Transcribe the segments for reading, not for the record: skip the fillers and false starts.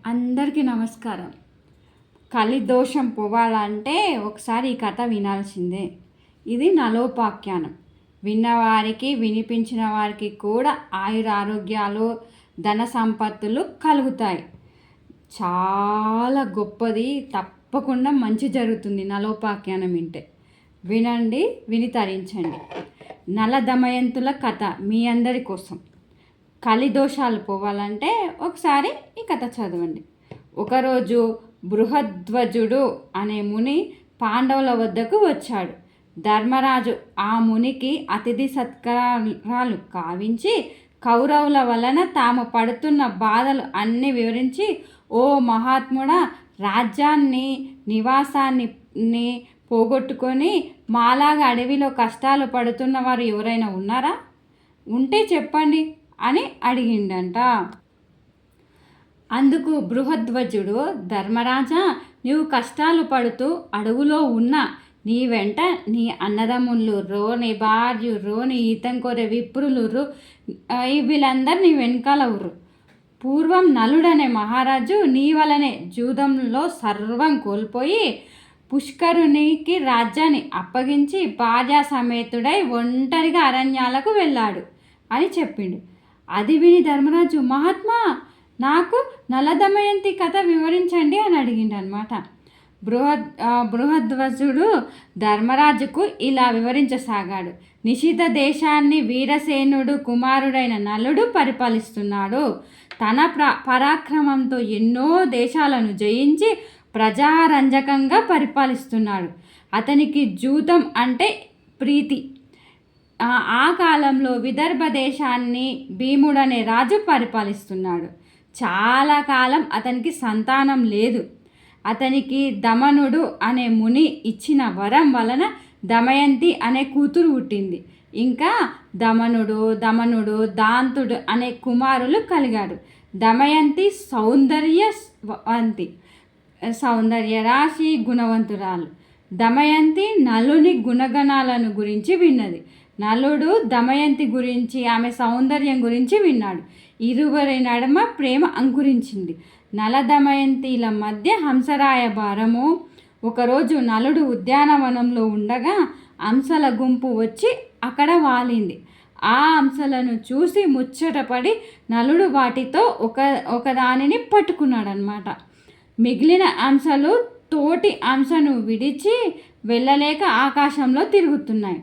అందరికీ నమస్కారం. కలిదోషం పోవాలంటే ఒకసారి ఈ కథ వినాల్సిందే. ఇది నలోపాఖ్యానం. విన్నవారికి వినిపించిన వారికి కూడా ఆయురారోగ్యాలు ధన సంపత్తులు కలుగుతాయి. చాలా గొప్పది, తప్పకుండా మంచి జరుగుతుంది నలోపాఖ్యానం వింటే. వినండి, విని తరించండి. నల దమయంతుల కథ మీ అందరి కోసం. కలిదోషాలు పోవాలంటే ఒకసారి ఈ కథ చదవండి. ఒకరోజు బృహద్వజుడు అనే ముని పాండవుల వద్దకు వచ్చాడు. ధర్మరాజు ఆ మునికి అతిథి సత్కారాలు కావించి కౌరవుల వలన తాము పడుతున్న బాధలు అన్నీ వివరించి, ఓ మహాత్ముడా, రాజ్యాన్ని నివాసాన్ని పోగొట్టుకొని మాలాగా అడవిలో కష్టాలు పడుతున్న వారు ఎవరైనా ఉన్నారా? ఉంటే చెప్పండి అని అడిగిండంట. అందుకు బృహద్వజుడు, ధర్మరాజా, నీవు కష్టాలు పడుతూ అడవులో ఉన్నా నీ వెంట నీ అన్నదమ్ములు నీ భార్య నీ ఈతంకొర విప్రులు వీళ్ళందరూ నీ వెనకాల ఉర్రు. పూర్వం నలుడనే మహారాజు నీ వలనే జూదంలో సర్వం కోల్పోయి పుష్కరునికి రాజ్యాన్ని అప్పగించి భార్యా సమేతుడై ఒంటరిగా అరణ్యాలకు వెళ్ళాడు అని చెప్పిండు. అది విని ధర్మరాజు, మహాత్మా, నాకు నలదమయంతి కథ వివరించండి అని అడిగిండనమాట. బృహద్వజుడు ధర్మరాజుకు ఇలా వివరించసాగాడు. నిషిత దేశాన్ని వీరసేనుడు కుమారుడైన నలుడు పరిపాలిస్తున్నాడు. తన పరాక్రమంతో ఎన్నో దేశాలను జయించి ప్రజారంజకంగా పరిపాలిస్తున్నాడు. అతనికి జూదం అంటే ప్రీతి. ఆ కాలంలో విదర్భ దేశాన్ని భీముడనే రాజు పరిపాలిస్తున్నాడు. చాలా కాలం అతనికి సంతానం లేదు. అతనికి దమనుడు అనే ముని ఇచ్చిన వరం వలన దమయంతి అనే కూతురు పుట్టింది. ఇంకా దమనుడు దాంతుడు అనే కుమారులు కలిగారు. దమయంతి సౌందర్య రాశి, గుణవంతురాలు. దమయంతి నలుని గుణగణాలను గురించి విన్నది. నలుడు దమయంతి గురించి, ఆమె సౌందర్యం గురించి విన్నాడు. ఇరువురి నడుమ ప్రేమ అంకురించింది. నల దమయంతిల మధ్య హంసరాయబారము. ఒకరోజు నలుడు ఉద్యానవనంలో ఉండగా హంసల గుంపు వచ్చి అక్కడ వాలింది. ఆ హంసలను చూసి ముచ్చటపడి నలుడు వాటితో ఒకదానిని పట్టుకున్నాడనమాట. మిగిలిన హంసలు తోటి హంసను విడిచి వెళ్ళలేక ఆకాశంలో తిరుగుతున్నాయి.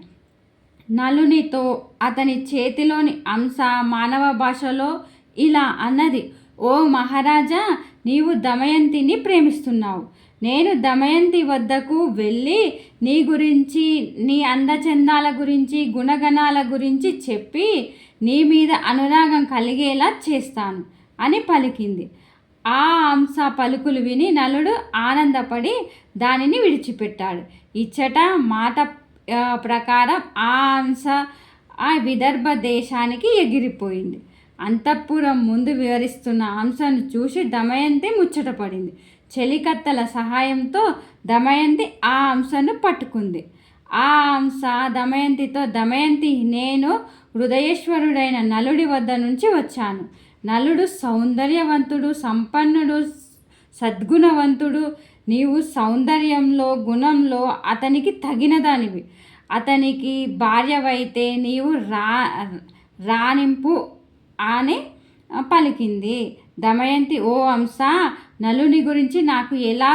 నలునితో అతని చేతిలోని హంస మానవ భాషలో ఇలా అన్నది, ఓ మహారాజా, నీవు దమయంతిని ప్రేమిస్తున్నావు. నేను దమయంతి వద్దకు వెళ్ళి నీ గురించి, నీ అందచందాల గురించి, గుణగణాల గురించి చెప్పి నీ మీద అనురాగం కలిగేలా చేస్తాను అని పలికింది. ఆ హంస పలుకులు విని నలుడు ఆనందపడి దానిని విడిచిపెట్టాడు. ఇచ్చట మాట ప్రకారం ఆ హంస ఆ విదర్భ దేశానికి ఎగిరిపోయింది. అంతఃపురం ముందు వివరిస్తున్న హంసను చూసి దమయంతి ముచ్చటపడింది. చెలికత్తెల సహాయంతో దమయంతి ఆ హంసను పట్టుకుంది. ఆ హంస దమయంతితో, దమయంతి, నేను హృదయేశ్వరుడైన నలుడి వద్ద నుంచి వచ్చాను. నలుడు సౌందర్యవంతుడు, సంపన్నుడు, సద్గుణవంతుడు. నీవు సౌందర్యంలో, గుణంలో అతనికి తగినదానివి. అతనికి భార్యవైతే నీవు రాణింపు అని పలికింది. దమయంతి, ఓ హంస, నలుని గురించి నాకు ఎలా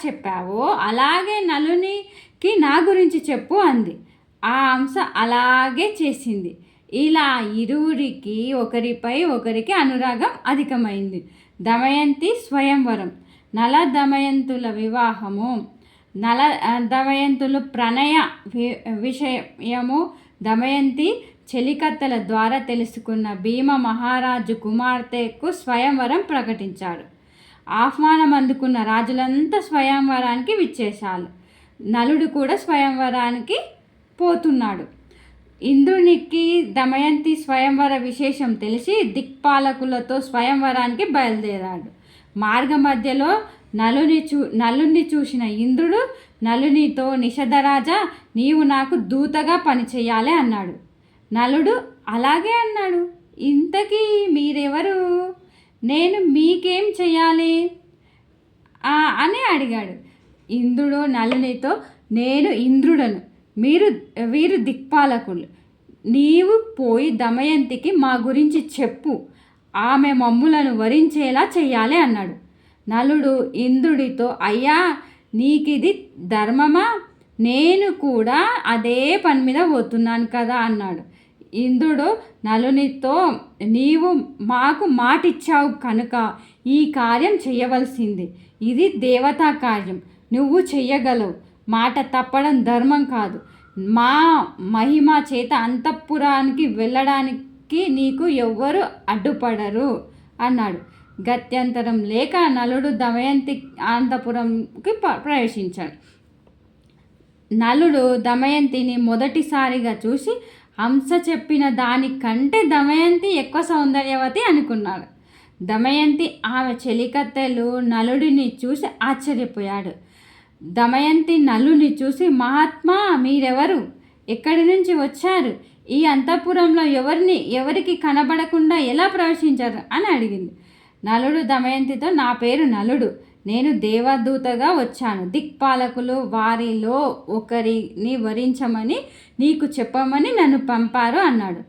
చెప్పావో అలాగే నలునికి నా గురించి చెప్పు అంది. ఆ హంస అలాగే చేసింది. ఇలా ఇరువురికి ఒకరిపై ఒకరికి అనురాగం అధికమైంది. దమయంతి స్వయంవరం. నల దమయంతుల వివాహము. నల దమయంతులు ప్రణయ విషయము దమయంతి చెలికత్తెల ద్వారా తెలుసుకున్న భీమ మహారాజు కుమార్తెకు స్వయంవరం ప్రకటించాడు. ఆహ్వానం అందుకున్న రాజులంతా స్వయంవరానికి విచ్చేశారు. నలుడు కూడా స్వయంవరానికి పోతున్నాడు. ఇంద్రునికి దమయంతి స్వయంవర విశేషం తెలిసి దిక్పాలకులతో స్వయంవరానికి బయలుదేరాడు. మార్గ మధ్యలో నలుని చూసిన ఇంద్రుడు నలునితో, నిషధరాజా, నీవు నాకు దూతగా పనిచేయాలి అన్నాడు. నలుడు అలాగే అన్నాడు. ఇంతకీ మీరెవరు? నేను మీకేం చెయ్యాలి అని అడిగాడు. ఇంద్రుడు నలునితో, నేను ఇంద్రుడను, వీరు దిక్పాలకులు. నీవు పోయి దమయంతికి మా గురించి చెప్పు, ఆమె మమ్ములను వరించేలా చెయ్యాలి అన్నాడు. నలుడు ఇంద్రుడితో, అయ్యా నీకిది ధర్మమా? నేను కూడా అదే పని మీద పోతున్నాను కదా అన్నాడు. ఇంద్రుడు నలునితో, నీవు మాకు మాటిచ్చావు కనుక ఈ కార్యం చెయ్యవలసింది. ఇది దేవతా కార్యం, నువ్వు చెయ్యగలవు. మాట తప్పడం ధర్మం కాదు. మా మహిమ చేత అంతఃపురానికి వెళ్ళడానికి నీకు ఎవ్వరు అడ్డుపడరు అన్నాడు. గత్యంతరం లేక నలుడు దమయంతి అంతఃపురంకి ప్రవేశించాడు. నలుడు దమయంతిని మొదటిసారిగా చూసి హంస చెప్పిన దానికంటే దమయంతి ఎక్కువ సౌందర్యవతి అనుకున్నాడు. దమయంతి ఆమె చెలికత్తెలు నలుడిని చూసి ఆశ్చర్యపోయాడు. దమయంతి నలుని చూసి, మహాత్మా మీరెవరు? ఎక్కడి నుంచి వచ్చారు? ఈ అంతఃపురంలో ఎవరికి కనబడకుండా ఎలా ప్రవేశించారు అని అడిగింది. నలుడు దమయంతితో, నా పేరు నలుడు, నేను దేవదూతగా వచ్చాను. దిక్పాలకులు వారిలో ఒకరిని వరించమని నీకు చెప్పమని నన్ను పంపారు అన్నాడు.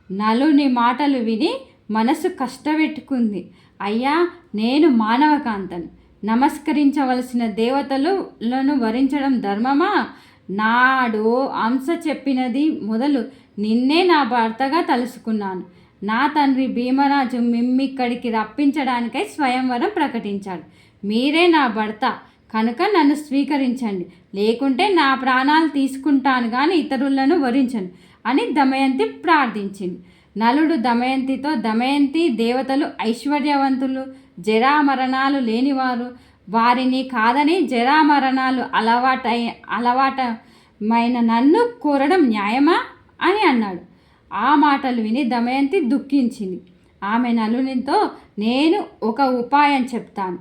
నలుని మాటలు విని మనసు కష్టపెట్టుకుంది. అయ్యా నేను మానవకాంతను, నమస్కరించవలసిన దేవతలను వరించడం ధర్మమా? నాడు హంస చెప్పినది మొదలు నిన్నే నా భర్తగా తలుసుకున్నాను. నా తండ్రి భీమరాజు మిమ్మిక్కడికి రప్పించడానికై స్వయంవరం ప్రకటించాడు. మీరే నా భర్త కనుక నన్ను స్వీకరించండి, లేకుంటే నా ప్రాణాలు తీసుకుంటాను కానీ ఇతరులను వరించను అని దమయంతి ప్రార్థించింది. నలుడు దమయంతితో, దమయంతి దేవతలు ఐశ్వర్యవంతులు, జరామరణాలు లేనివారు, వారిని కాదని జరామరణాలు అలవాటమైన నన్ను కోరడం న్యాయమా అని అన్నాడు. ఆ మాటలు విని దమయంతి దుఃఖించింది. ఆమె నలునితో, నేను ఒక ఉపాయం చెప్తాను.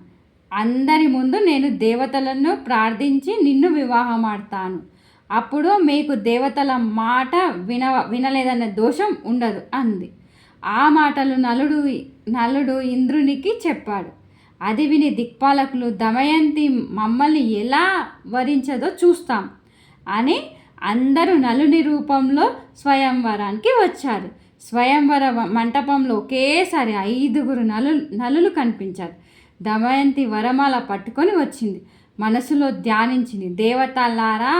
అందరి ముందు నేను దేవతలను ప్రార్థించి నిన్ను వివాహమాడతాను. అప్పుడు మీకు దేవతల మాట వినలేదన్న దోషం ఉండదు అంది. ఆ మాటలు నలుడు ఇంద్రునికి చెప్పాడు. అది విని దిక్పాలకులు, దమయంతి మమ్మల్ని ఎలా వరించదో చూస్తాం అని అందరూ నలుని రూపంలో స్వయంవరానికి వచ్చారు. స్వయంవర మంటపంలో ఒకేసారి 5 నలులు కనిపించారు. దమయంతి వరమాల పట్టుకొని వచ్చింది. మనసులో ధ్యానించింది. దేవతలారా,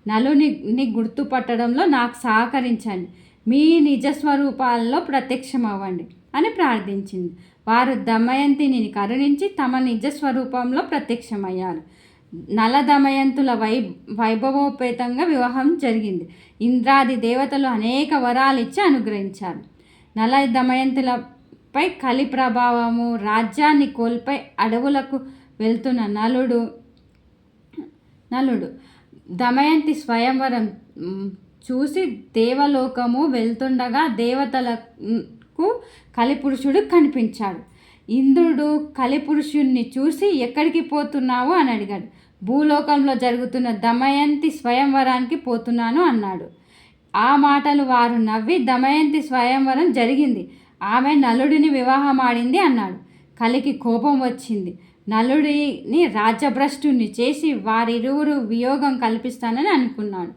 నలుని గుర్తుపట్టడంలో నాకు సహకరించండి, మీ నిజస్వరూపాల్లో ప్రత్యక్షమవ్వండి అని ప్రార్థించింది. వారు దమయంతిని కరుణించి తమ నిజస్వరూపంలో ప్రత్యక్షమయ్యారు. నల దమయంతుల వైభవోపేతంగా వివాహం జరిగింది. ఇంద్రాది దేవతలు అనేక వరాలు ఇచ్చి అనుగ్రహించారు. నల దమయంతులపై కలి ప్రభావము, రాజ్యాన్ని కోల్పై అడవులకు వెళ్తున్న నలుడు దమయంతి స్వయంవరం చూసి దేవలోకము వెళ్తుండగా దేవతలకు కలిపురుషుడు కనిపించాడు. ఇంద్రుడు కలిపురుషుణ్ణి చూసి, ఎక్కడికి పోతున్నావు అని అడిగాడు. భూలోకంలో జరుగుతున్న దమయంతి స్వయంవరానికి పోతున్నాను అన్నాడు. ఆ మాటలు వారు నవ్వి, దమయంతి స్వయంవరం జరిగింది, ఆమె నలుడిని వివాహమాడింది అన్నాడు. కలికి కోపం వచ్చింది. నలుడిని రాజ్యభ్రష్టుని చేసి వారిరువురు వియోగం కల్పిస్తానని అనుకున్నాడు.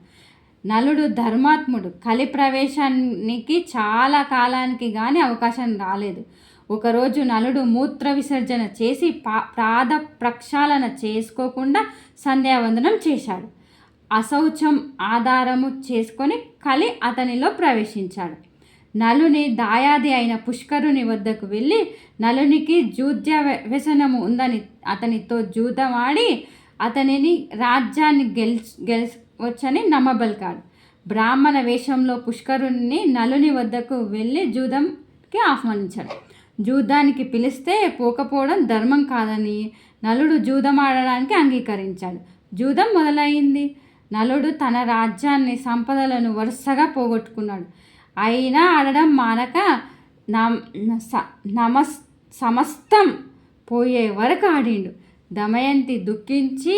నలుడు ధర్మాత్ముడు. కలి ప్రవేశానికి చాలా కాలానికి కానీ అవకాశం రాలేదు. ఒకరోజు నలుడు మూత్ర విసర్జన చేసి పాద ప్రక్షాళన చేసుకోకుండా సంధ్యావందనం చేశాడు. అశౌచం ఆధారము చేసుకొని కలి అతనిలో ప్రవేశించాడు. నలుని దాయాది అయిన పుష్కరుని వద్దకు వెళ్ళి, నలునికి జూద్య వ్యసనము ఉందని అతనితో జూదమాడి అతనిని రాజ్యాన్ని గెలవచ్చని నమ్మబలికాడు. బ్రాహ్మణ వేషంలో పుష్కరుని నలుని వద్దకు వెళ్ళి జూదంకి ఆహ్వానించాడు. జూదానికి పిలిస్తే పోకపోవడం ధర్మం కాదని నలుడు జూదమాడడానికి అంగీకరించాడు. జూదం మొదలైంది. నలుడు తన రాజ్యాన్ని, సంపదలను వరుసగా పోగొట్టుకున్నాడు. అయినా ఆడడం మానక సమస్తం పోయే వరకు ఆడిండు. దమయంతి దుఃఖించి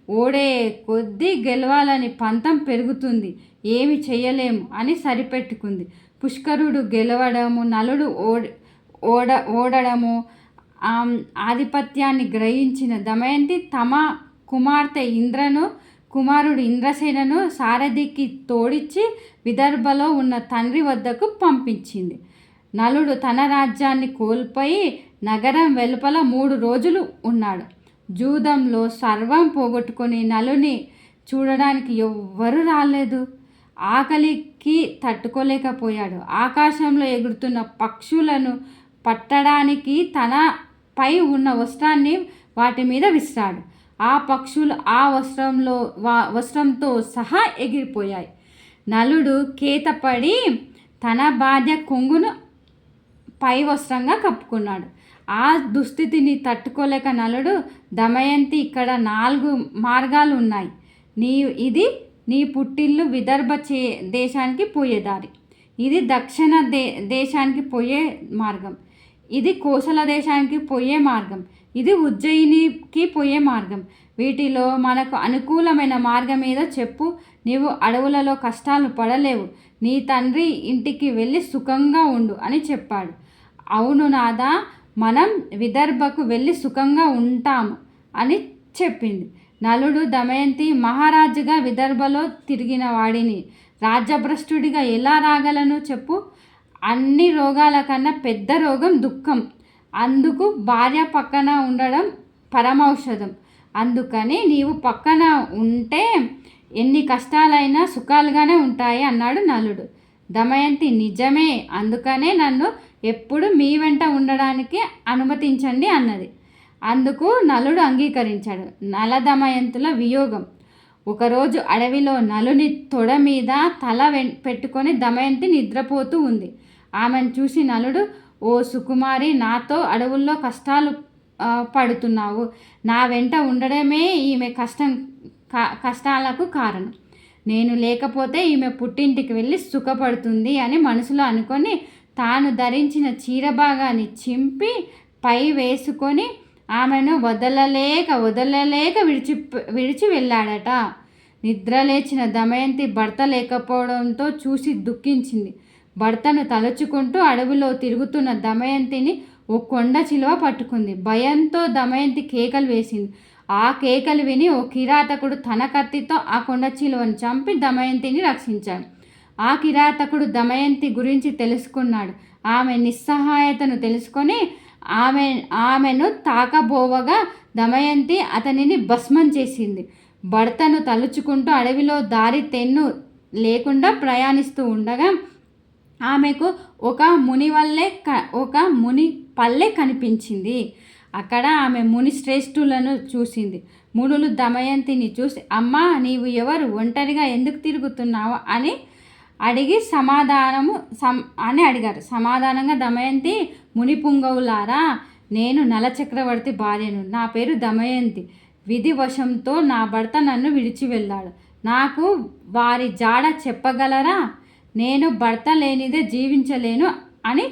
ఓడే కొద్దీ గెలవాలని పంతం పెరుగుతుంది, ఏమి చెయ్యలేము అని సరిపెట్టుకుంది. పుష్కరుడు గెలవడము, నలుడు ఓడడము ఆధిపత్యాన్ని గ్రహించిన దమయంతి తమ కుమారుడు ఇంద్రసేనను సారథికి తోడిచ్చి విదర్భలో ఉన్న తండ్రి వద్దకు పంపించింది. నలుడు తన రాజ్యాన్ని కోల్పోయి నగరం వెలుపల 3 రోజులు ఉన్నాడు. జూదంలో సర్వం పోగొట్టుకొని నలుని చూడడానికి ఎవ్వరూ రాలేదు. ఆకలికి తట్టుకోలేకపోయాడు. ఆకాశంలో ఎగురుతున్న పక్షులను పట్టడానికి తన పై ఉన్న వస్త్రాన్ని వాటి మీద విసిరాడు. ఆ పక్షులు ఆ వస్త్రంతో సహా ఎగిరిపోయాయి. నలుడు కేతపడి తన భార్య కొంగును పై వస్త్రంగా కప్పుకున్నాడు. ఆ దుస్థితిని తట్టుకోలేక నలుడు, దమయంతి, ఇక్కడ 4 మార్గాలు ఉన్నాయి. ఇది నీ పుట్టిల్లు విదర్భ దేశానికి పోయే దారి, ఇది దక్షిణ దేశానికి పోయే మార్గం, ఇది కోసల దేశానికి పోయే మార్గం, ఇది ఉజ్జయినికి పోయే మార్గం. వీటిలో మనకు అనుకూలమైన మార్గం ఏదో చెప్పు. నీవు అడవులలో కష్టాలు పడలేవు. నీ తండ్రి ఇంటికి వెళ్ళి సుఖంగా ఉండు అని చెప్పాడు. అవును నాదా, మనం విదర్భకు వెళ్ళి సుఖంగా ఉంటాము అని చెప్పింది. నలుడు దమయంతి, మహారాజుగా విదర్భలో తిరిగిన వాడిని రాజ్యభ్రష్టుడిగా ఎలా రాగలను చెప్పు. అన్ని రోగాల కన్నా పెద్ద రోగం దుఃఖం. అందుకు భార్య పక్కన ఉండడం పరమౌషధం. అందుకని నీవు పక్కన ఉంటే ఎన్ని కష్టాలైనా సుఖాలుగానే ఉంటాయి అన్నాడు నలుడు. దమయంతి, నిజమే, అందుకనే నన్ను ఎప్పుడు మీ వెంట ఉండడానికి అనుమతించండి అన్నది. అందుకు నలుడు అంగీకరించాడు. నలదమయంతుల వియోగం. ఒకరోజు అడవిలో నలుని తొడ మీద తల పెట్టుకొని దమయంతి నిద్రపోతూ ఉంది. ఆమెను చూసి నలుడు, ఓ సుకుమారి, నాతో అడవుల్లో కష్టాలు పడుతున్నావు. నా వెంట ఉండడమే ఈమె కష్టాలకు కారణం. నేను లేకపోతే ఈమె పుట్టింటికి వెళ్ళి సుఖపడుతుంది అని మనసులో అనుకొని తాను ధరించిన చీరభాగాన్ని చింపి పై వేసుకొని ఆమెను వదలలేక విడిచి వెళ్ళాడట. నిద్రలేచిన దమయంతి భర్త లేకపోవడంతో చూసి దుఃఖించింది. భర్తను తలుచుకుంటూ అడవిలో తిరుగుతున్న దమయంతిని ఓ కొండ చిలువ పట్టుకుంది. భయంతో దమయంతి కేకలు వేసింది. ఆ కేకలు విని ఓ కిరాతకుడు తన కత్తితో ఆ కొండ చిలువను చంపి దమయంతిని రక్షించాడు. ఆ కిరాతకుడు దమయంతి గురించి తెలుసుకున్నాడు. ఆమె నిస్సహాయతను తెలుసుకొని ఆమెను తాకబోవగా దమయంతి అతనిని భస్మం చేసింది. భర్తను తలుచుకుంటూ అడవిలో దారి తెన్ను లేకుండా ప్రయాణిస్తూ ఉండగా ఆమెకు ఒక ముని పల్లె కనిపించింది. అక్కడ ఆమె ముని శ్రేష్ఠులను చూసింది. మునులు దమయంతిని చూసి, అమ్మా, నీవు ఎవరు? ఒంటరిగా ఎందుకు తిరుగుతున్నావు అని అడిగారు. సమాధానంగా దమయంతి, ముని పుంగవులారా, నేను నలచక్రవర్తి భార్యను. నా పేరు దమయంతి. విధి వశంతో నా భర్త నన్ను విడిచి వెళ్ళాడు. నాకు వారి జాడ చెప్పగలరా? నేను భర్త లేనిదే జీవించలేను అని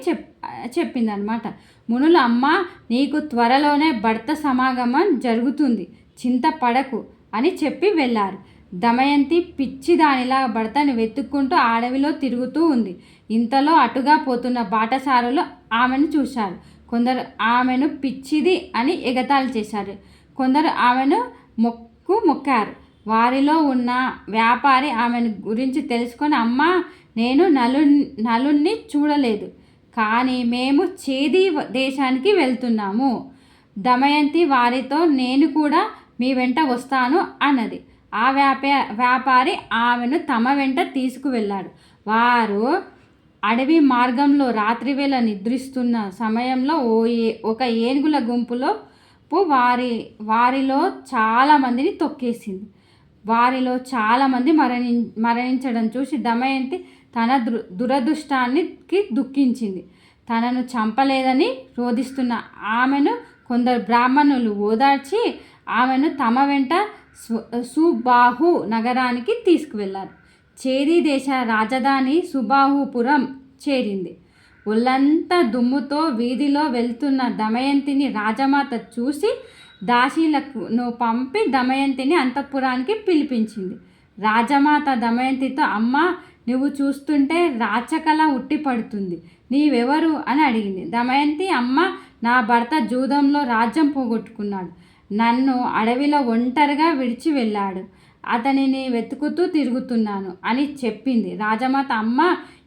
చెప్పిందనమాట. మునులు, అమ్మ, నీకు త్వరలోనే భర్త సమాగమం జరుగుతుంది, చింతపడకు అని చెప్పి వెళ్ళారు. దమయంతి పిచ్చిదానిలా భర్తను వెతుక్కుంటూ అడవిలో తిరుగుతూ ఉంది. ఇంతలో అటుగా పోతున్న బాటసారులు ఆమెను చూశారు. కొందరు ఆమెను పిచ్చిది అని ఎగతాళి చేశారు. కొందరు ఆమెను మొక్కారు. వారిలో ఉన్న వ్యాపారి ఆమెను గురించి తెలుసుకొని, అమ్మా, నేను నలుణ్ణి చూడలేదు, కానీ మేము చేది దేశానికి వెళ్తున్నాము. దమయంతి వారితో, నేను కూడా మీ వెంట వస్తాను అన్నది. ఆ వ్యాపారి ఆమెను తమ వెంట తీసుకువెళ్ళాడు. వారు అడవి మార్గంలో రాత్రివేళ నిద్రిస్తున్న సమయంలో ఒక ఏనుగుల గుంపులో వారిలో చాలామందిని తొక్కేసింది. వారిలో చాలామంది మరణించడం చూసి దమయంతి తన దురదృష్టానికి దుఃఖించింది. తనను చంపలేదని రోధిస్తున్న ఆమెను కొందరు బ్రాహ్మణులు ఓదార్చి ఆమెను తమ వెంట సుబాహు నగరానికి తీసుకువెళ్ళారు. చేది దేశ రాజధాని సుబాహుపురం చేరింది. ఒళ్ళంతా దుమ్ముతో వీధిలో వెళ్తున్న దమయంతిని రాజమాత చూసి దాసీలను పంపి దమయంతిని అంతఃపురానికి పిలిపించింది. రాజమాత దమయంతితో, అమ్మ, నువ్వు చూస్తుంటే రాచకళ ఉట్టి పడుతుంది, నీవెవరు అని అడిగింది. దమయంతి, అమ్మ, నా భర్త జూదంలో రాజ్యం పోగొట్టుకున్నాడు, నన్ను అడవిలో ఒంటరిగా విడిచి వెళ్ళాడు, అతనిని వెతుకుతూ తిరుగుతున్నాను అని చెప్పింది. రాజమాత, అమ్మ,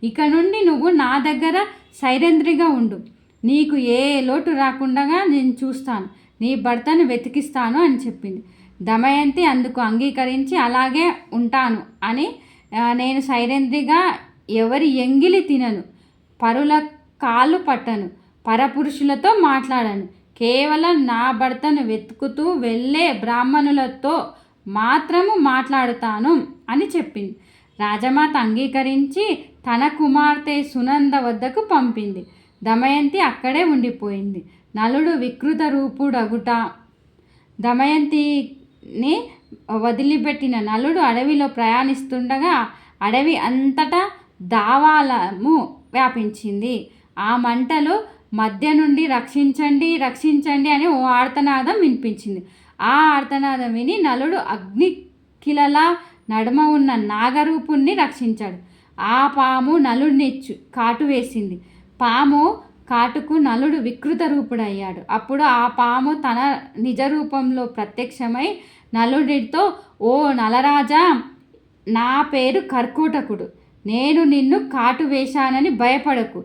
ఇక నుండి నువ్వు నా దగ్గర సైరంధ్రిగా ఉండు, నీకు ఏ లోటు రాకుండా నేను చూస్తాను, నీ భర్తను వెతికిస్తాను అని చెప్పింది. దమయంతి అందుకు అంగీకరించి, అలాగే ఉంటాను అని, నేను సైరంధ్రిగా ఎవరి ఎంగిలి తినను, పరుల కాళ్ళు పట్టను, పరపురుషులతో మాట్లాడను, కేవలం నా భర్తను వెతుకుతూ వెళ్ళే బ్రాహ్మణులతో మాత్రము మాట్లాడుతాను అని చెప్పింది. రాజమాత అంగీకరించి తన కుమార్తె సునంద వద్దకు పంపింది. దమయంతి అక్కడే ఉండిపోయింది. నలుడు వికృత రూపుడగుట. దమయంతిని వదిలిపెట్టిన నలుడు అడవిలో ప్రయాణిస్తుండగా అడవి అంతటా దావాలము వ్యాపించింది. ఆ మంటలు మధ్య నుండి రక్షించండి, రక్షించండి అని ఓ ఆర్తనాదం వినిపించింది. ఆ ఆర్తనాదం విని నలుడు అగ్నికిలలా నడుమ ఉన్న నాగరూపుణ్ణి రక్షించాడు. ఆ పాము నలుడిని కాటు వేసింది. పాము కాటుకు నలుడు వికృత రూపుడయ్యాడు. అప్పుడు ఆ పాము తన నిజ రూపంలో ప్రత్యక్షమై నలుడితో, ఓ నలరాజా, నా పేరు కర్కోటకుడు, నేను నిన్ను కాటు వేశానని భయపడకు,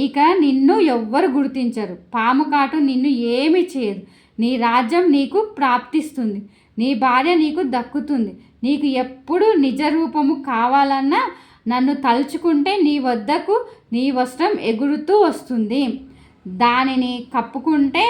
ఇక నిన్ను ఎవ్వరు గుర్తించరు, పాము కాటు నిన్ను ఏమి చేయదు, నీ రాజ్యం నీకు ప్రాప్తిస్తుంది, నీ భార్య నీకు దక్కుతుంది, నీకు ఎప్పుడు నిజ రూపము కావాలన్నా నన్ను తలుచుకుంటే నీ వద్దకు నీ వస్త్రం ఎగురుతూ వస్తుంది, దానిని కప్పుకుంటే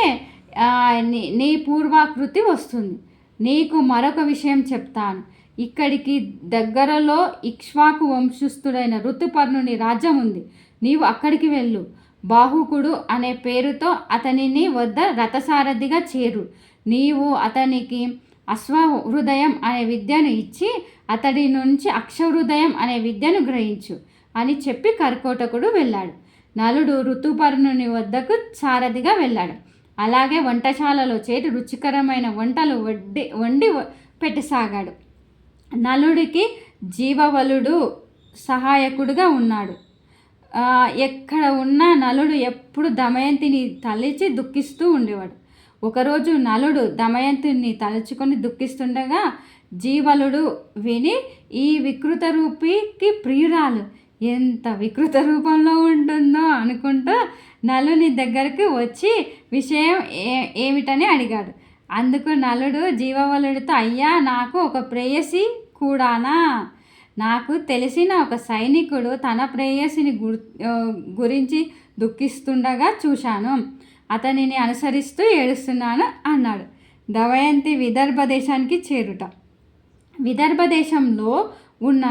నీ పూర్వాకృతి వస్తుంది. నీకు మరొక విషయం చెప్తాను, ఇక్కడికి దగ్గరలో ఇక్ష్వాకు వంశస్థుడైన ఋతుపర్ణుని రాజ్యం ఉంది, నీవు అక్కడికి వెళ్ళు, బాహుకుడు అనే పేరుతో అతనిని వద్ద రథసారథిగా చేరు, నీవు అతనికి అశ్వహృదయం అనే విద్యను ఇచ్చి అతడి నుంచి అక్షహృదయం అనే విద్యను గ్రహించు అని చెప్పి కర్కోటకుడు వెళ్ళాడు. నలుడు ఋతుపర్ణుని వద్దకు సారథిగా వెళ్ళాడు. అలాగే వంటశాలలో చేరి రుచికరమైన వంటలు వండి పెట్టసాగాడు. నలుడికి జీవవలుడు సహాయకుడుగా ఉన్నాడు. ఎక్కడ ఉన్న నలుడు ఎప్పుడు దమయంతిని తలిచి దుఃఖిస్తూ ఉండేవాడు. ఒకరోజు నలుడు దమయంతిని తలుచుకొని దుఃఖిస్తుండగా జీవలుడు విని, ఈ వికృత రూపికి ప్రియురాలు ఎంత వికృత రూపంలో ఉంటుందో అనుకుంటూ నలుని దగ్గరికి వచ్చి విషయం ఏమిటని అడిగాడు. అందుకు నలుడు జీవవలుడితో, అయ్యా, నాకు ఒక ప్రేయసి కూడానా, నాకు తెలిసిన ఒక సైనికుడు తన ప్రేయసిని గురించి దుఃఖిస్తుండగా చూశాను, అతనిని అనుసరిస్తూ ఏడుస్తున్నాను అన్నాడు. దమయంతి విదర్భ దేశానికి చేరుట. విదర్భ దేశంలో ఉన్న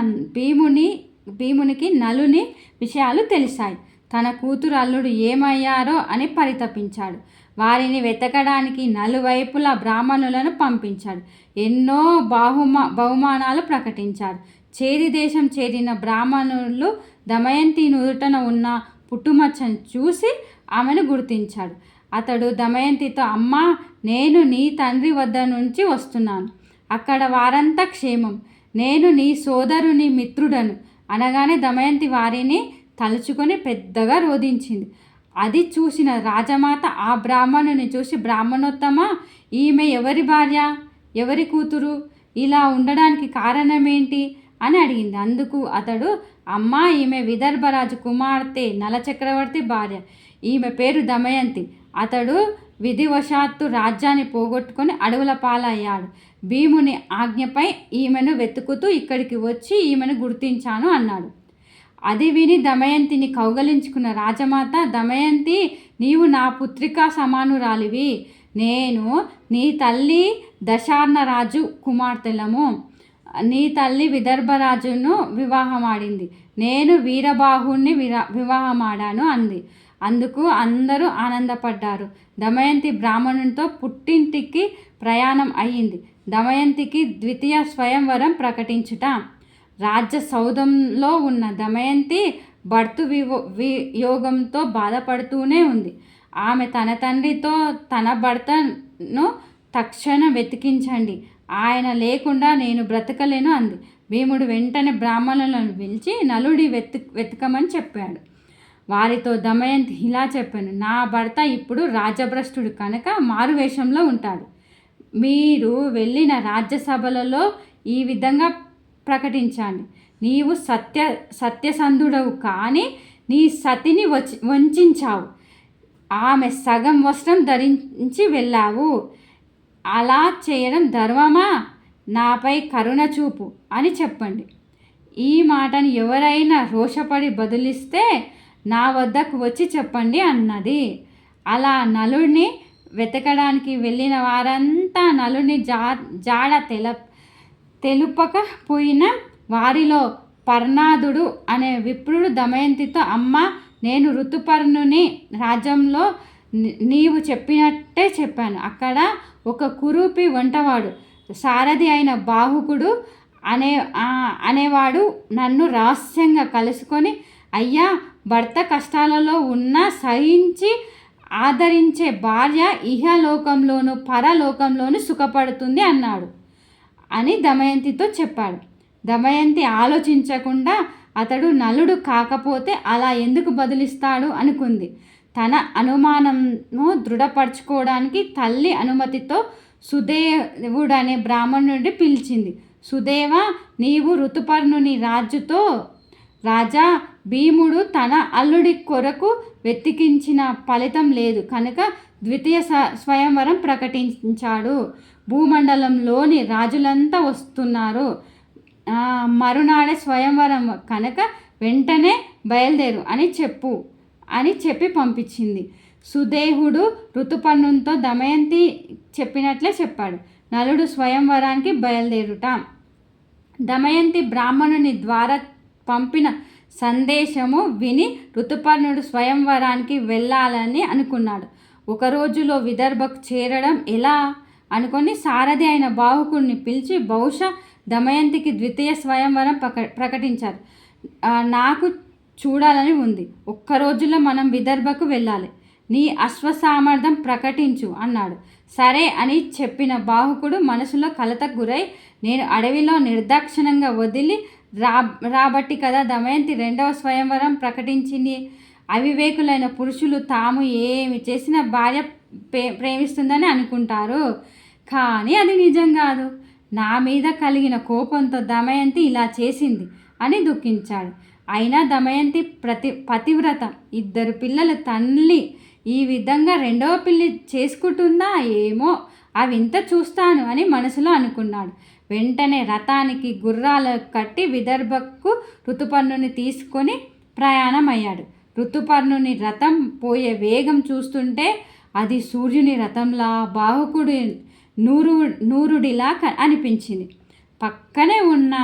భీమునికి నలుని విషయాలు తెలిసాయి. తన కూతురు అల్లుడు ఏమయ్యారో అని పరితపించాడు. వారిని వెతకడానికి నలువైపులా బ్రాహ్మణులను పంపించాడు. ఎన్నో బహుమానాలు ప్రకటించాడు. చేది దేశం చేరిన బ్రాహ్మణులు దమయంతి నుదుటన ఉన్న పుట్టుమచ్చను చూసి ఆమెను గుర్తించాడు. అతడు దమయంతితో, అమ్మా, నేను నీ తండ్రి వద్ద నుంచి వస్తున్నాను, అక్కడ వారంతా క్షేమం, నేను నీ సోదరుని మిత్రుడను అనగానే దమయంతి వారిని తలుచుకొని పెద్దగా రోధించింది. అది చూసిన రాజమాత ఆ బ్రాహ్మణుని చూసి, బ్రాహ్మణోత్తమ, ఈమె ఎవరి భార్య, ఎవరి కూతురు, ఇలా ఉండడానికి కారణమేంటి అని అడిగింది. అందుకు అతడు, అమ్మా, ఈమె విదర్భరాజు కుమార్తె నలచక్రవర్తి భార్య, ఈమె పేరు దమయంతి, అతడు విధివశాత్తు రాజ్యాన్ని పోగొట్టుకొని అడవుల పాలయ్యాడు, భీముని ఆజ్ఞపై ఈమెను వెతుకుతూ ఇక్కడికి వచ్చి ఈమెను గుర్తించాను అన్నాడు. అది విని దమయంతిని కౌగలించుకున్న రాజమాత, దమయంతి, నీవు నా పుత్రికా సమానురాలివి, నేను నీ తల్లి దశార్ణరాజు కుమార్తెలము, నీ తల్లి విదర్భరాజును వివాహమాడింది, నేను వీరబాహుణ్ణి వివాహమాడాను అంది. అందుకు అందరూ ఆనందపడ్డారు. దమయంతి బ్రాహ్మణునితో పుట్టింటికి ప్రయాణం అయ్యింది. దమయంతికి ద్వితీయ స్వయంవరం ప్రకటించుట. రాజ్య సౌధంలో ఉన్న దమయంతి వియోగంతో బాధపడుతూనే ఉంది. ఆమె తన తండ్రితో తన భర్తను తక్షణం వెతికించండి, ఆయన లేకుండా నేను బ్రతకలేను అంది. భీముడు వెంటనే బ్రాహ్మణులను పిలిచి నలుడి వెతకమని చెప్పాడు. వారితో దమయంతి ఇలా చెప్పాను, నా భర్త ఇప్పుడు రాజభ్రష్టుడు కనుక మారువేషంలో ఉంటాడు. మీరు వెళ్ళిన రాజ్యసభలలో ఈ విధంగా ప్రకటించండి, నీవు సత్యసంధుడవు కానీ నీ సతిని వంచావు, ఆమె సగం వస్త్రం ధరించి వెళ్ళావు, అలా చేయడం ధర్మమా, నాపై కరుణ చూపు అని చెప్పండి. ఈ మాటను ఎవరైనా రోషపడి బదులిస్తే నా వద్దకు వచ్చి చెప్పండి అన్నది. అలా నలుడిని వెతకడానికి వెళ్ళిన వారంతా నలుడిని జాడ తెలుపకపోయిన వారిలో పర్ణాదుడు అనే విప్రుడు దమయంతితో, అమ్మ, నేను ఋతుపర్ణుని రాజ్యంలో నీవు చెప్పినట్టే చెప్పాను. అక్కడ ఒక కురూపి వంటవాడు సారథి అయిన బాహుకుడు అనేవాడు నన్ను రహస్యంగా కలుసుకొని, అయ్యా, భర్త కష్టాలలో ఉన్నా సహించి ఆదరించే భార్య ఇహలోకంలోను పరలోకంలోను సుఖపడుతుంది అన్నాడు అని దమయంతితో చెప్పాడు. దమయంతి ఆలోచించకుండా అతడు నలుడు కాకపోతే అలా ఎందుకు బదులిస్తాడు అనుకుంది. తన అనుమానంను దృఢపరచుకోవడానికి తల్లి అనుమతితో సుదేవుడనే బ్రాహ్మణుడిని పిలిచింది. సుదేవ, నీవు ఋతుపర్ణుని రాజా, భీముడు తన అల్లుడి కొరకు వెతికించిన ఫలితం లేదు కనుక ద్వితీయ స్వయంవరం ప్రకటించాడు. భూమండలంలోని రాజులంతా వస్తున్నారు. మరునాడే స్వయంవరం కనుక వెంటనే బయలుదేరు అని చెప్పి పంపించింది. సుదేహుడు ఋతుపర్ణునితో దమయంతి చెప్పినట్లే చెప్పాడు. నలుడు స్వయంవరానికి బయలుదేరుట. దమయంతి బ్రాహ్మణుని ద్వారా పంపిన సందేశము విని ఋతుపర్ణుడు స్వయంవరానికి వెళ్ళాలని అనుకున్నాడు. ఒక రోజులో విదర్భకు చేరడం ఎలా అనుకొని సారథి అయిన బాహుకుడిని పిలిచి బహుశా దమయంతికి ద్వితీయ స్వయంవరం ప్రకటించారు. నాకు చూడాలని ఉంది. ఒక్క రోజులో మనం విదర్భకు వెళ్ళాలి. నీ అశ్వసామర్థ్యం ప్రకటించు అన్నాడు. సరే అని చెప్పిన బాహుకుడు మనసులో కలతకు గురై, నేను అడవిలో నిర్దాక్షిణ్యంగా వదిలి రాబట్టి కదా దమయంతి రెండవ స్వయంవరం ప్రకటించింది. అవివేకులైన పురుషులు తాము ఏమి చేసినా భార్య ప్రేమిస్తుందని అనుకుంటారు, కానీ అది నిజం కాదు. నా మీద కలిగిన కోపంతో దమయంతి ఇలా చేసింది అని దుఃఖించాడు. అయినా దమయంతి పతివ్రత, 2 పిల్లల తల్లి, ఈ విధంగా రెండవ పిల్లి చేసుకుంటుందా ఏమో, అవింత చూస్తాను అని మనసులో అనుకున్నాడు. వెంటనే రథానికి గుర్రాలు కట్టి విదర్భకు ఋతుపర్ణుని తీసుకొని ప్రయాణమయ్యాడు. ఋతుపర్ణుని రథం పోయే వేగం చూస్తుంటే అది సూర్యుని రథంలా, బాహుకుడి నూరుడిలా అనిపించింది. పక్కనే ఉన్న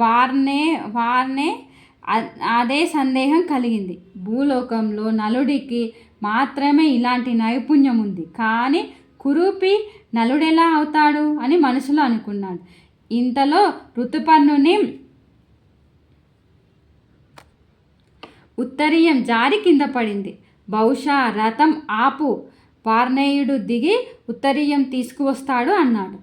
వారినే అదే సందేహం కలిగింది. భూలోకంలో నలుడికి మాత్రమే ఇలాంటి నైపుణ్యం ఉంది, కానీ కురూపి నలుడెలా అవుతాడు అని మనసులో అనుకున్నాడు. ఇంతలో ఋతుపర్ణుని ఉత్తరీయం జారి కింద పడింది. బహుశా రథం ఆపు, వార్నేయుడు దిగి ఉత్తరీయం తీసుకువస్తాడు అన్నాడు.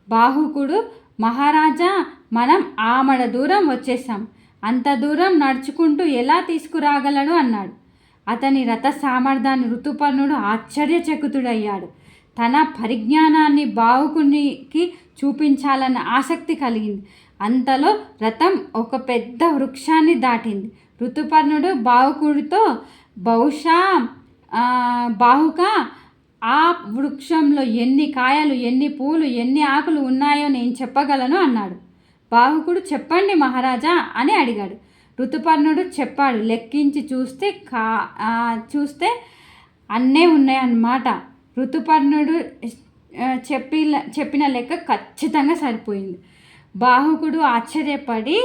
బాహుకుడు, మహారాజా, మనం ఆమడ దూరం వచ్చేసాం, అంత దూరం నడుచుకుంటూ ఎలా తీసుకురాగలడు అన్నాడు. అతని రథ సామర్థ్యాన్ని ఋతుపర్ణుడు ఆశ్చర్యచకితుడయ్యాడు. తన పరిజ్ఞానాన్ని బాహుకునికి చూపించాలన్న ఆసక్తి కలిగింది. అంతలో రథం ఒక పెద్ద వృక్షాన్ని దాటింది. ఋతుపర్ణుడు బాహుకుడితో, బహుశా బాహుక, ఆ వృక్షంలో ఎన్ని కాయలు, ఎన్ని పూలు, ఎన్ని ఆకులు ఉన్నాయో నేను చెప్పగలను అన్నాడు. బాహుకుడు, చెప్పండి మహారాజా అని అడిగాడు. ఋతుపర్ణుడు చెప్పాడు. లెక్కించి చూస్తే అన్నీ ఉన్నాయన్నమాట. ఋతుపర్ణుడు చెప్పిన లెక్క ఖచ్చితంగా సరిపోయింది. బాహుకుడు ఆశ్చర్యపడి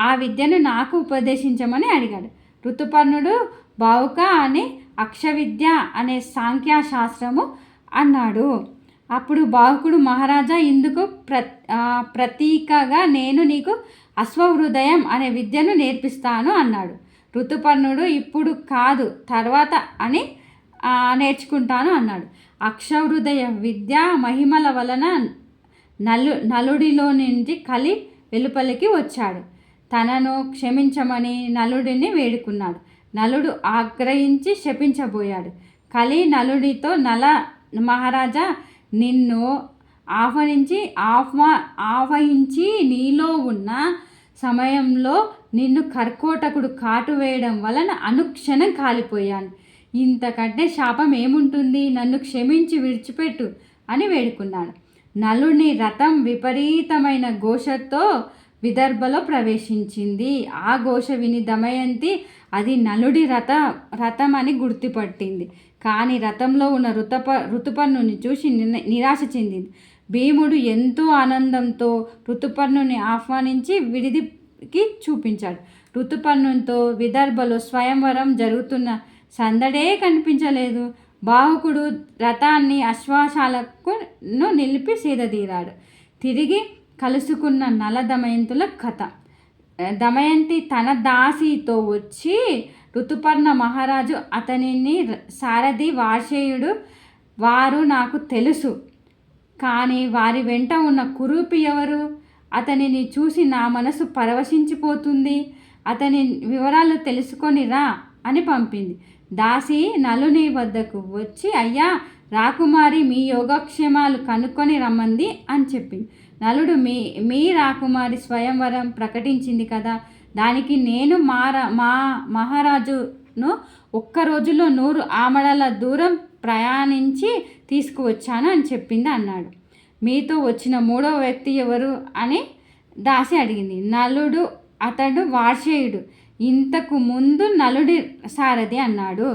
ఆ విద్యను నాకు ఉపదేశించమని అడిగాడు. ఋతుపర్ణుడు బాహుక అని అక్షవిద్య అనే సాంఖ్యశాస్త్రము అన్నాడు. అప్పుడు బాహుకుడు, మహారాజా, ఇందుకు ప్రతీకగా నేను నీకు అశ్వహృదయం అనే విద్యను నేర్పిస్తాను అన్నాడు. ఋతుపర్ణుడు, ఇప్పుడు కాదు, తర్వాత అని నేర్చుకుంటాను అన్నాడు. అక్షహృదయ విద్యా మహిమల వలన నలుడిలో నుండి కలి వెలుపలికి వచ్చాడు. తనను క్షమించమని నలుడిని వేడుకున్నాడు. నలుడు ఆగ్రహించి శపించబోయాడు. కలి నలుడితో, నల మహారాజా, నిన్ను ఆవహించి నీలో ఉన్న సమయంలో నిన్ను కర్కోటకుడు కాటు వేయడం వలన అనుక్షణం కాలిపోయాను. ఇంతకంటే శాపం ఏముంటుంది? నన్ను క్షమించి విడిచిపెట్టు అని వేడుకున్నాడు. నలుని రథం విపరీతమైన ఘోషతో విదర్భలో ప్రవేశించింది. ఆ ఘోష విని దమయంతి అది నలుడి రథం అని గుర్తుపట్టింది. కానీ రథంలో ఉన్న ఋతుపర్ణుని చూసి నిరాశ చెందింది. భీముడు ఎంతో ఆనందంతో ఋతుపర్ణుని ఆహ్వానించి విడిదికి చూపించాడు. ఋతుపర్ణునితో విదర్భలో స్వయంవరం జరుగుతున్న సందడే కనిపించలేదు. బాహుకుడు రథాన్ని అశ్వాశాలకు నిలిపి సీదతీరాడు. తిరిగి కలుసుకున్న నల దమయంతుల కథ. దమయంతి తన దాసితో వచ్చి, ఋతుపర్ణ మహారాజు అతనిని సారథి వార్షేయుడు, వారు నాకు తెలుసు, కానీ వారి వెంట ఉన్న కురూపి ఎవరు? అతనిని చూసి నా మనసు పరవశించిపోతుంది. అతని వివరాలు తెలుసుకొని రా అని పంపింది. దాసి నలుని వద్దకు వచ్చి, అయ్యా రాకుమారి మీ యోగక్షేమాలు కనుక్కొని రమ్మంది అని చెప్పింది. నలుడు, మీ రాకుమారి స్వయంవరం ప్రకటించింది కదా, దానికి నేను మా మహారాజును ఒక్క రోజులో 100 ఆమడల దూరం ప్రయాణించి తీసుకువచ్చాను అని చెప్పింది అన్నాడు. మీతో వచ్చిన 3వ వ్యక్తి ఎవరు అని దాసి అడిగింది. నలుడు, అతడు వార్షేయుడు, ఇంతకు ముందు నలుడి సారథి అన్నాడు.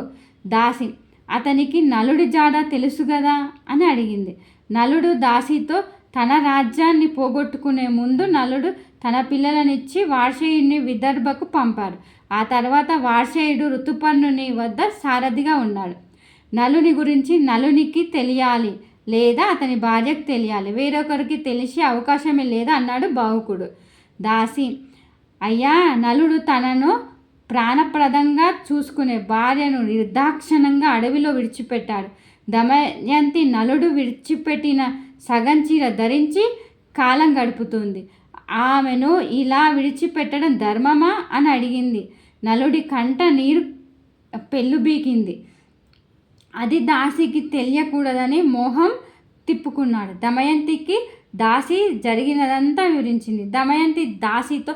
దాసి, అతనికి నలుడి జాడ తెలుసు కదా అని అడిగింది. నలుడు దాసితో, తన రాజ్యాన్ని పోగొట్టుకునే ముందు నలుడు తన పిల్లలనిచ్చి వార్షేయుడిని విదర్భకు పంపారు. ఆ తర్వాత వార్షేయుడు ఋతుపర్ణుని వద్ద సారథిగా ఉన్నాడు. నలుని గురించి నలునికి తెలియాలి, లేదా అతని భార్యకు తెలియాలి, వేరొకరికి తెలిసే అవకాశమే లేదా అన్నాడు బాహుకుడు. దాసి, అయ్యా, నలుడు తనను ప్రాణప్రదంగా చూసుకునే భార్యను నిర్దాక్షిణ్యంగా అడవిలో విడిచిపెట్టాడు. దమయంతి నలుడు విడిచిపెట్టిన సగం చీర ధరించి కాలం గడుపుతుంది. ఆమెను ఇలా విడిచిపెట్టడం ధర్మమా అని అడిగింది. నలుడి కంట నీరు పెళ్ళుబీకింది. అది దాసికి తెలియకూడదని మోహం తిప్పుకున్నాడు. దమయంతికి దాసి జరిగినదంతా వివరించింది. దమయంతి దాసితో,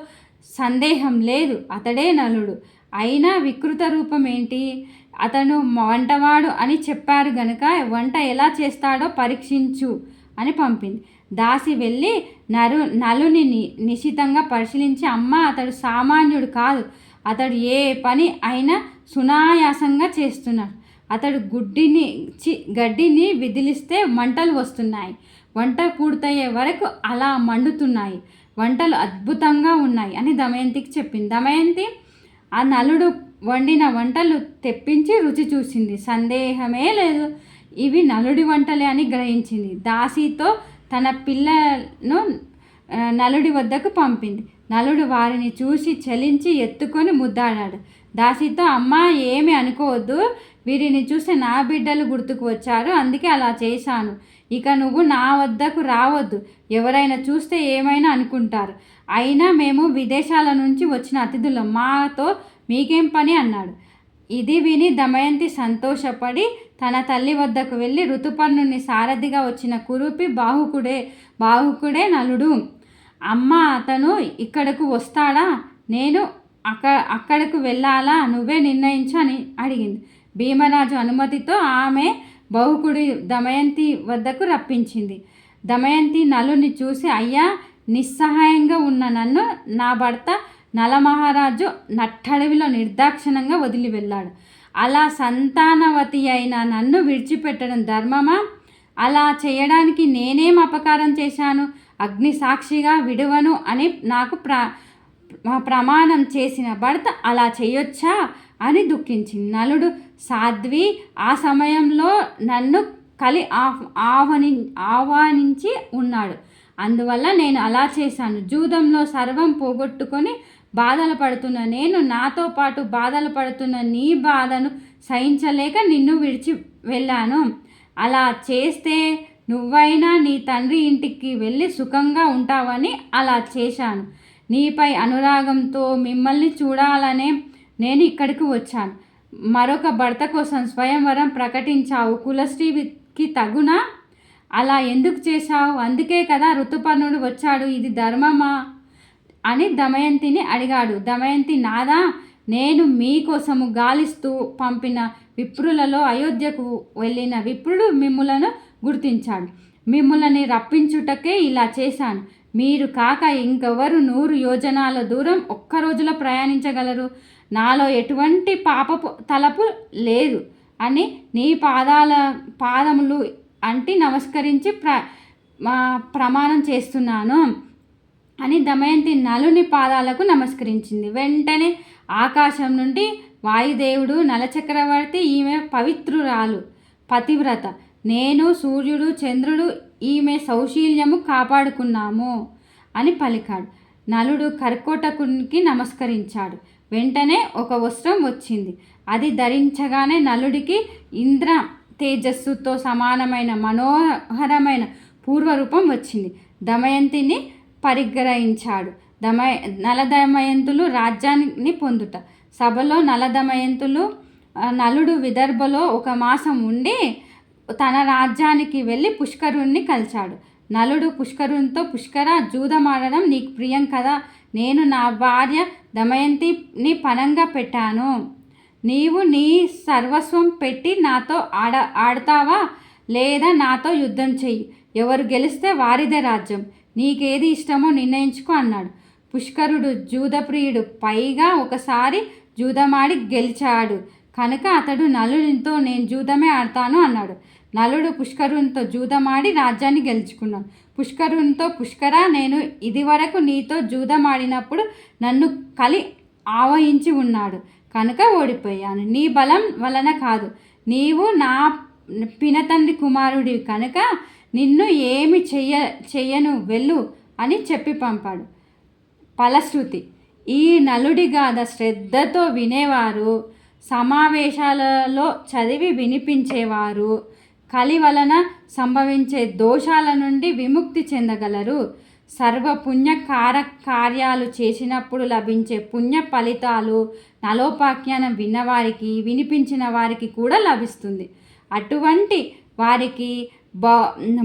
సందేహం లేదు, అతడే నలుడు. అయినా వికృత రూపం ఏంటి? అతను వంటవాడు అని చెప్పారు గనుక వంట ఎలా చేస్తాడో పరీక్షించు అని పంపింది. దాసి వెళ్ళి నలుని నిశితంగా పరిశీలించి, అమ్మ, అతడు సామాన్యుడు కాదు, అతడు ఏ పని అయినా సునాయాసంగా చేస్తున్నాడు. అతడు గడ్డిని విదిలిస్తే మంటలు వస్తున్నాయి, వంట పూర్తయ్యే వరకు అలా మండుతున్నాయి, వంటలు అద్భుతంగా ఉన్నాయి అని దమయంతికి చెప్పింది. దమయంతి ఆ నలుడు వండిన వంటలు తెప్పించి రుచి చూసింది. సందేహమే లేదు, ఇవి నలుడి వంటలే అని గ్రహించింది. దాసితో తన పిల్లను నలుడి వద్దకు పంపింది. నలుడు వారిని చూసి చలించి ఎత్తుకొని ముద్దాడాడు. దాసితో, అమ్మా, ఏమి అనుకోవద్దు, వీరిని చూసి నా బిడ్డలు గుర్తుకు వచ్చారు, అందుకే అలా చేశాను. ఇక నువ్వు నా వద్దకు రావద్దు, ఎవరైనా చూస్తే ఏమైనా అనుకుంటారు. అయినా మేము విదేశాల నుంచి వచ్చిన అతిథులం, మాతో మీకేం పని అన్నాడు. ఇది విని దమయంతి సంతోషపడి తన తల్లి వద్దకు వెళ్ళి, ఋతుపర్ణుని సారథిగా వచ్చిన కురూపి బాహుకుడే నలుడు. అమ్మ, అతను ఇక్కడకు వస్తాడా? నేను అక్కడకు వెళ్ళాలా? నువ్వే నిశ్చయించు అని అడిగింది. భీమరాజు అనుమతితో ఆమె బాహుకుడి దమయంతి వద్దకు రప్పించింది. దమయంతి నలుని చూసి, అయ్యా, నిస్సహాయంగా ఉన్న నన్ను నా భర్త నలమహారాజు నట్టడవిలో నిర్దాక్షిణ్యంగా వదిలి వెళ్ళాడు. అలా సంతానవతి అయిన నన్ను విడిచిపెట్టడం ధర్మమా? అలా చేయడానికి నేనేం అపకారం చేశాను? అగ్ని సాక్షిగా విడువను అని నాకు ప్రమాణం చేసిన భర్త అలా చేయొచ్చా అని దుఃఖించింది. నలుడు, సాధ్వి, ఆ సమయంలో నన్ను కలి ఆహ్వానించి ఉన్నాడు, అందువల్ల నేను అలా చేశాను. జూదంలో సర్వం పోగొట్టుకొని బాధలు పడుతున్న నేను, నాతో పాటు బాధలు పడుతున్న నీ బాధను సహించలేక నిన్ను విడిచి వెళ్ళాను. అలా చేస్తే నువ్వైనా నీ తండ్రి ఇంటికి వెళ్ళి సుఖంగా ఉంటావని అలా చేశాను. నీపై అనురాగంతో మిమ్మల్ని చూడాలనే నేను ఇక్కడికి వచ్చాను. మరొక భర్త కోసం స్వయంవరం ప్రకటించావు. కులశ్రీకి తగునా? అలా ఎందుకు చేశావు? అందుకే కదా ఋతుపర్ణుడు వచ్చాడు. ఇది ధర్మమా అని దమయంతిని అడిగాడు. దమయంతి, నాదా, నేను మీకోసము గాలిస్తూ పంపిన విప్రులలో అయోధ్యకు వెళ్ళిన విప్రుడు మిమ్ములను గుర్తించాడు. మిమ్ములని రప్పించుటకే ఇలా చేశాను. మీరు కాక ఇంకెవరు 100 యోజనాల దూరం ఒక్క రోజులో ప్రయాణించగలరు? నాలో ఎటువంటి పాపపు తలపు లేదు అని నీ పాదములు అంటి నమస్కరించి ప్రమాణం చేస్తున్నాను అని దమయంతి నలుని పాదాలకు నమస్కరించింది. వెంటనే ఆకాశం నుండి వాయుదేవుడు, నలచక్రవర్తి, ఈమె పవిత్రురాలు, పతివ్రత, నేను, సూర్యుడు, చంద్రుడు ఈమె సౌశీల్యము కాపాడుకున్నాము అని పలికాడు. నలుడు కర్కోటకునికి నమస్కరించాడు. వెంటనే ఒక వస్త్రం వచ్చింది. అది ధరించగానే నలుడికి ఇంద్ర తేజస్సుతో సమానమైన మనోహరమైన పూర్వరూపం వచ్చింది. దమయంతిని పరిగ్రహించాడు. నలదమయంతులు రాజ్యాన్ని పొందుట. సభలో నలదమయంతులు నలుడు విదర్భలో 1 మాసం ఉండి తన రాజ్యానికి వెళ్ళి పుష్కరుణ్ణి కలిశాడు. నలుడు పుష్కరునితో, పుష్కర, జూదమాడడం నీకు ప్రియం కదా, నేను నా భార్య దమయంతిని పనంగా పెట్టాను. నీవు నీ సర్వస్వం పెట్టి నాతో ఆడతావా లేదా నాతో యుద్ధం చెయ్యి. ఎవరు గెలిస్తే వారిదే రాజ్యం. నీకేది ఇష్టమో నిర్ణయించుకో అన్నాడు. పుష్కరుడు జూదప్రియుడు, పైగా ఒకసారి జూదమాడి గెలిచాడు కనుక అతడు నలునితో నేను జూదమే ఆడతాను అన్నాడు. నలుడు పుష్కరునితో జూదమాడి రాజ్యాన్ని గెలుచుకున్నాడు. పుష్కరునితో, పుష్కర, నేను ఇదివరకు నీతో జూదమాడినప్పుడు నన్ను కలి ఆవహించి ఉన్నాడు కనుక ఓడిపోయాను. నీ బలం వలన కాదు, నీవు నా పినతండ్రి కుమారుడివి కనుక నిన్ను ఏమి చెయ్యను, వెళ్ళు అని చెప్పి పంపాడు. ఫలశ్రుతి. ఈ నలుడి గాథ శ్రద్ధతో వినేవారు, సమావేశాలలో చదివి వినిపించేవారు కలి వలన సంభవించే దోషాల నుండి విముక్తి చెందగలరు. సర్వపుణ్య కార్యాలు చేసినప్పుడు లభించే పుణ్య ఫలితాలు నలోపాఖ్యానం విన్నవారికి, వినిపించిన వారికి కూడా లభిస్తుంది. అటువంటి వారికి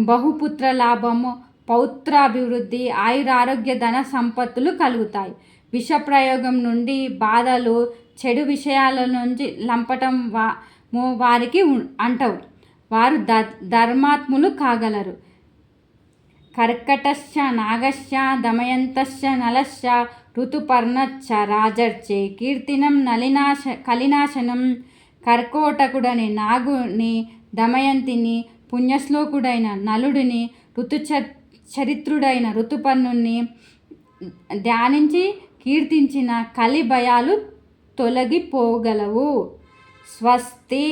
బహుపుత్ర లాభము, పౌత్రాభివృద్ధి, ఆయురారోగ్య, ధన సంపత్తులు కలుగుతాయి. విషప్రయోగం నుండి బాధలు, చెడు విషయాల నుంచి లంపటం వారికి అంటవు. వారు ధర్మాత్ములు కాగలరు. కర్కటశ్చ నాగశ్చ దమయంతశ్చ నలశ్చ ఋతుపర్ణశ్చ రాజర్చే కీర్తినం కలినాశనం. కర్కోటకుడని నాగుని, దమయంతిని, పుణ్యశ్లోకుడైన నలుడిని, చరిత్రుడైన ఋతుపర్ణుని ధ్యానించి కీర్తించిన కలి భయాలు తొలగిపోగలవు. స్వస్తి.